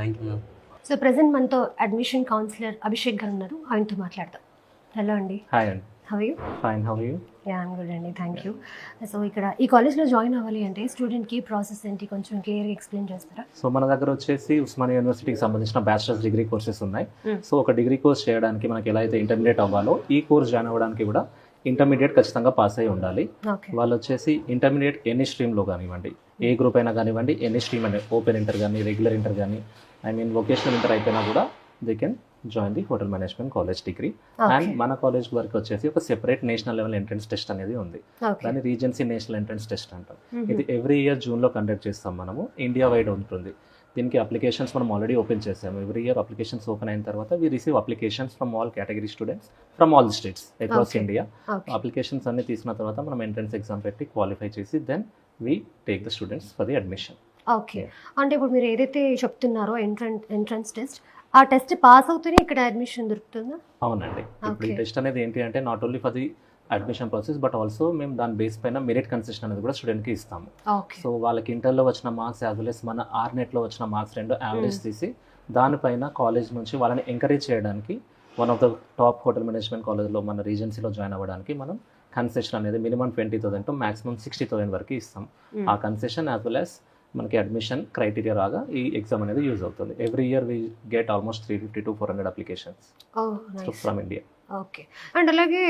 Thank you ma'am. So present మనతో admission councillor Abhishek గారు ఉన్నారు, ఆయనతో మాట్లాడదాం. హలో అండి. హాయ్ అండి. How you? Fine, how you? Yeah I'm good అండి, థ్యాంక్ యూ. సో ఇక్కడ ఈ కాలేజ్లో జాయిన్ అవ్వాలి అంటే స్టూడెంట్కి ప్రాసెస్ ఏంటి కొంచెం క్లియర్గా ఎక్స్ప్లెయిన్ చేస్తారా? సో మన దగ్గర వచ్చేసి ఉస్మానియా యూనివర్సిటీకి సంబంధించిన బ్యాచిలర్స్ డిగ్రీ కోర్సెస్ ఉన్నాయి. సో ఒక డిగ్రీ కోర్స్ చేయడానికి మనకి ఎలా అయితే ఇంటర్మీడియట్ అవ్వాలో, ఈ కోర్స్ జాయిన్ అవ్వడానికి కూడా ఇంటర్మీడియట్ ఖచ్చితంగా పాస్ అయి ఉండాలి. ఓకే. వాళ్ళు వచ్చేసి ఇంటర్మీడియట్ ఎనీ స్ట్రీమ్లో కానివ్వండి, ఏ గ్రూప్ అయినా కానివ్వండి, ఎనీ స్ట్రీమ్ అంటే ఓపెన్ ఇంటర్ కానీ, రెగ్యులర్ ఇంటర్ కానీ, వొకేషనల్ ఇంటర్ అయిపోయినా కూడా they can join the hotel management college degree. And మన కాలేజ్ వరకు వచ్చేసి ఒక separate national level entrance test అనేది ఉంది. దాన్ని రీజెన్సీ నేషనల్ ఎంట్రన్స్ టెస్ట్ అంటాం. ఇది ఎవ్రీ ఇయర్ జూన్లో కండక్ట్ చేస్తాం మనము. ఇండియా వైడ్ ఉంటుంది. దీనికి అప్లికేషన్స్ మనం ఆల్రెడీ ఓపెన్ చేసాము. ఎవ్రీ ఇయర్ అప్లికేషన్స్ ఓపెన్ అయిన తర్వాత we receive applications from all category students from all the states across India. Applications అన్ని తీసిన తర్వాత మనం ఎంట్రన్స్ ఎగ్జామ్ పెట్టి క్వాలిఫై చేసి then we take the students for the admission. Okay. అంటే ఇప్పుడు మీరు ఏదైతే చెప్తున్నారో ఎంట్రన్స్ టెస్ట్, ఆ టెస్ట్ పాస్ అవుతూనే ఇక్కడ అడ్మిషన్ దొరుకుతుందా? అవునండి. ఇప్పుడు ఈ టెస్ట్ అనేది ఏంటి అంటే not only for the admission process but also మేము దాని బేస్ పైన మెరిట్ కన్సెషన్ అనేది కూడా స్టూడెంట్కి ఇస్తాము. సో వాళ్ళకి ఇంటర్లో వచ్చిన మార్క్స్ యాజ్ వెల్ as మన ఆర్నెట్లో వచ్చిన మార్క్స్ రెండు యావరేజ్ తీసి దానిపైన కాలేజ్ నుంచి వాళ్ళని ఎంకరేజ్ చేయడానికి one of the top hotel management కాలేజ్లో మన రీజెన్సీలో జాయిన్ అవ్వడానికి మనం కన్సెషన్ అనేది మినిమం 20,000 టు మాక్సిమం 60,000 వరకు ఇస్తాం. ఆ కన్సెషన్ యాజ్ వెల్ as మనకి అడ్మిషన్ క్రైటీరియా రాగా ఈ ఎగ్జామ్ అనేది యూజ్ అవుతుంది. Every year we get almost 350 to 400 applications from India. Okay. And అలాగే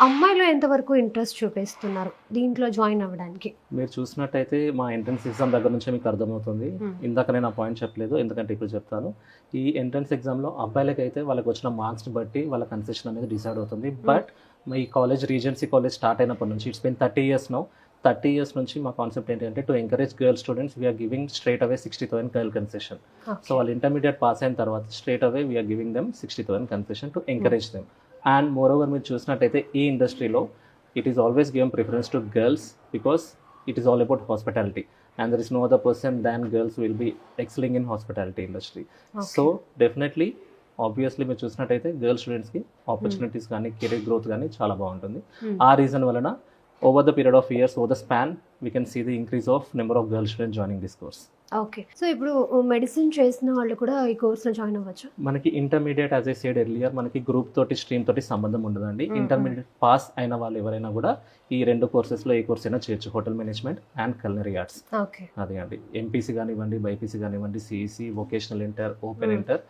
అమ్మాయిలు ఎంతవరకు ఇంట్రెస్ట్ చూపిస్తున్నారు దీంట్లో జాయిన్ అవ్వడానికి? మీరు చూసినట్టయితే మా ఎంట్రన్స్ ఎగ్జామ్ దగ్గర నుంచే మీకు అర్థమవుతుంది. ఇందాక నేను ఆ పాయింట్ చెప్పలేదు, ఎందుకంటే ఇప్పుడు చెప్తాను. ఈ ఎంట్రన్స్ ఎగ్జామ్లో అబ్బాయిలకి అయితే వాళ్ళకి వచ్చిన మార్క్స్ బట్టి వాళ్ళ కన్సెషన్ అనేది డిసైడ్ అవుతుంది. బట్ ఈ కాలేజ్ రీజెన్సీ కాలేజ్ స్టార్ట్ అయినప్పటి నుంచి it's been 30 years now. 30 years నుంచి మా కాన్సెప్ట్ ఏంటంటే to encourage girl students we're giving straight away 60,000 girl concession. So వాళ్ళు ఇంటర్మీడియట్ పాస్ అయిన తర్వాత straight away we're giving them 60,000 concession to encourage them. And moreover మీరు చూసినట్టయితే ఈ ఇండస్ట్రీలో it is always given preference to girls because it is all about hospitality and there is no other person than girls will be excelling in hospitality industry. So definitely obviously మీరు చూసినట్టయితే girl స్టూడెంట్స్కి opportunities కానీ career growth కానీ చాలా బాగుంటుంది. ఆ reason వలన over the period of years, over the span, we can see the increase of number of girl students joining this course. Okay. So ఇప్పుడు మెడిసిన్ చేసిన వాళ్ళు కూడా ఈ కోర్స్లో జాయిన్ అవ్వచ్చు? మనకి intermediate as I said earlier మనకి గ్రూప్ తోటి స్ట్రీమ్ తోటి సంబంధం ఉండదండి. ఇంటర్మీడియట్ పాస్ అయిన వాళ్ళు ఎవరైనా కూడా ఈ రెండు కోర్సెస్లో ఏ కోర్స్ అయినా చేయొచ్చు. Hotel management and culinary arts. Okay. అదే అండి. ఎంపీసీ కానివ్వండి, బైపీసీ కానివ్వండి, CEC, vocational inter, open inter.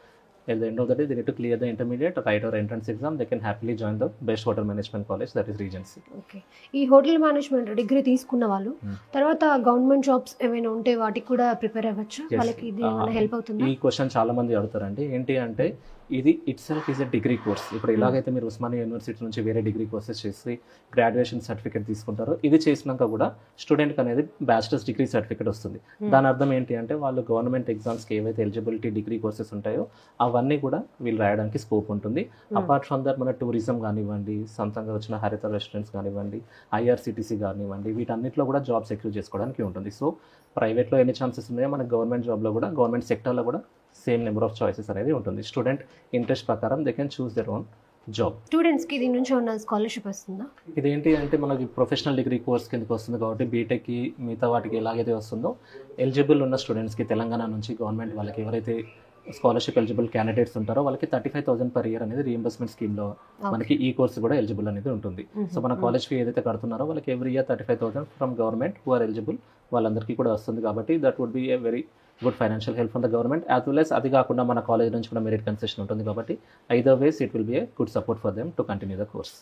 At the end of the day, they need to clear the intermediate, write our entrance exam. They can happily join the best hotel management college, that is Regency. Okay. ఈ hotel management degree తీసుకున్న వాళ్ళు తర్వాత government jobs ఏమైనా ఉంటే వాటికి కూడా prepare అవ్వచ్చు? వాళ్ళకి ఇది ఏమైనా హెల్ప్ అవుతుందా? ఈ క్వశ్చన్ చాలా మంది అడుగుతారండి. ఏంటి అంటే ఇది it self is a degree course. ఇప్పుడు ఇలాగైతే మీరు ఉస్మానియా యూనివర్సిటీ నుంచి వేరే డిగ్రీ కోర్సెస్ చేసి గ్రాడ్యుయేషన్ సర్టిఫికేట్ తీసుకుంటారో, ఇది చేసినాక కూడా స్టూడెంట్కి అనేది బ్యాచిలర్స్ డిగ్రీ సర్టిఫికేట్ వస్తుంది. దాని అర్థం ఏంటి అంటే వాళ్ళు గవర్నమెంట్ ఎగ్జామ్స్కి ఏవైతే ఎలిజిబిలిటీ డిగ్రీ కోర్సెస్ ఉంటాయో అవన్నీ కూడా వీళ్ళు రాయడానికి స్కోప్ ఉంటుంది. అపార్ట్ ఫ్రమ్ దట్ మన టూరిజం కానివ్వండి, సొంతంగా వచ్చిన హరిత రెస్టారెంట్స్ కానివ్వండి, ఐఆర్సిటీసీ కానివ్వండి, వీటన్నిటిలో కూడా జాబ్ సెక్యూర్ చేసుకోవడానికి ఉంటుంది. సో ప్రైవేట్లో ఎన్ని ఛాన్సెస్ ఉన్నాయో మనకి గవర్నమెంట్ జాబ్లో కూడా, గవర్నమెంట్ సెక్టర్లో కూడా సేమ్ నెంబర్ ఆఫ్ చాయిసెస్ అనేది ఉంటుంది. స్టూడెంట్ ఇంట్రెస్ట్ ప్రకారం they can choose their own job. స్టూడెంట్స్కి దీని నుంచి ఉన్న స్కాలర్షిప్ వస్తుందా? ఇదేంటి అంటే మనకి ప్రొఫెషనల్ డిగ్రీ కోర్స్ కిందకి వస్తుంది కాబట్టి బీటెక్కి మిగతా వాటికి ఎలాగైతే వస్తుందో ఎలిజిబుల్ ఉన్న స్టూడెంట్స్కి తెలంగాణ నుంచి గవర్నమెంట్ వాళ్ళకి ఎవరైతే స్కాలర్షిప్ ఎలిజిబుల్ క్యాండిడేట్స్ ఉంటారో వాళ్ళకి 35,000 per year అనేది రీఎంబర్స్మెంట్ స్కీమ్లో మనకి ఈ కోర్స్ కూడా ఎలిజిబుల్ అనేది ఉంటుంది. సో మన కాలేజ్ ఫీ ఏదైతే కడుతున్నారో వాళ్ళకి every year 35,000 from government who are eligible వాళ్ళందరికీ కూడా వస్తుంది. కాబట్టి that would be a very good financial help from the government as well as అది కాకుండా మన కాలేజ్ నుంచి కూడా మెరిట్ కన్సెషన్ ఉంటుంది. కాబట్టి either ways it will be a good support for them to continue the course.